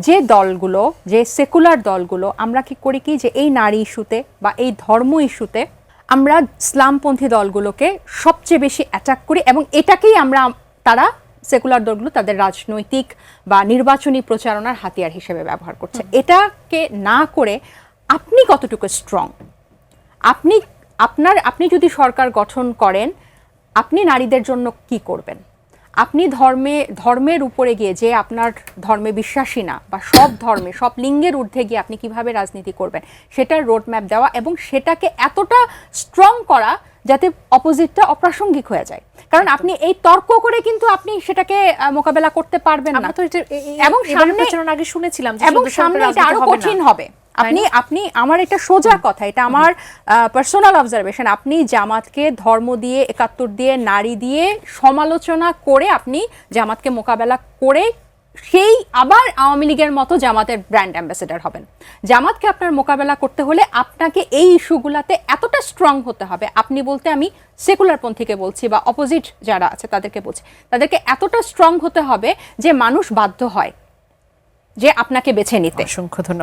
যে দলগুলো, যে সেকুলার দলগুলো, আমরা কি করি কি যে এই নারী ইস্যুতে বা এই ধর্ম ইস্যুতে আমরা ইসলামপন্থী দলগুলোকে সবচেয়ে বেশি অ্যাটাক করি, এবং এটাকেই তারা সেকুলার দলগুলো তাদের রাজনৈতিক বা নির্বাচনী প্রচারণার হাতিয়ার হিসেবে ব্যবহার করছে। এটাকে না করে আপনি কতটুকু স্ট্রং, আপনি যদি সরকার গঠন করেন, আপনি নারীদের জন্য কি করবেন, আপনি ধর্মের উপরে গিয়ে, যে আপনার ধর্মে বিশ্বাসী না বা সব ধর্মে সব লিঙ্গের ঊর্ধ্বে গিয়ে আপনি কিভাবে রাজনীতি করবেন সেটার রোডম্যাপ দেওয়া, এবং সেটাকে এতটা স্ট্রং করা যাতে অপোজিটটা অপ্রাসঙ্গিক হয়ে যায়। কারণ আপনি এই তর্ক করে কিন্তু আপনি সেটাকে মোকাবেলা করতে পারবেন না, এবং সামনে আগে শুনেছিলাম এবং সামনে এটা আরো কঠিন হবে। আপনি আমার এটা সোজা কথা, এটা আমার পার্সোনাল অবজারভেশন। আপনি জামাতকে ধর্ম দিয়ে, ৭১ দিয়ে, নারী দিয়ে সমালোচনা করে আপনি জামাতকে মোকাবেলা করে সেই আবার আওয়ামী লীগের মতো জামাতের ব্র্যান্ড অ্যাম্বাসেডর হবেন। জামাতকে আপনার মোকাবেলা করতে হলে আপনাকে এই ইস্যুগুলাতে এতটা স্ট্রং হতে হবে। আপনি বলতে আমি সেকুলার পন্থীকে বলছি বা অপোজিট যারা আছে তাদেরকে বলছি, তাদেরকে এতটা স্ট্রং হতে হবে যে মানুষ বাধ্য হয় যে আপনাকে বেছে নিতে। অসংখ্য ধন্যবাদ।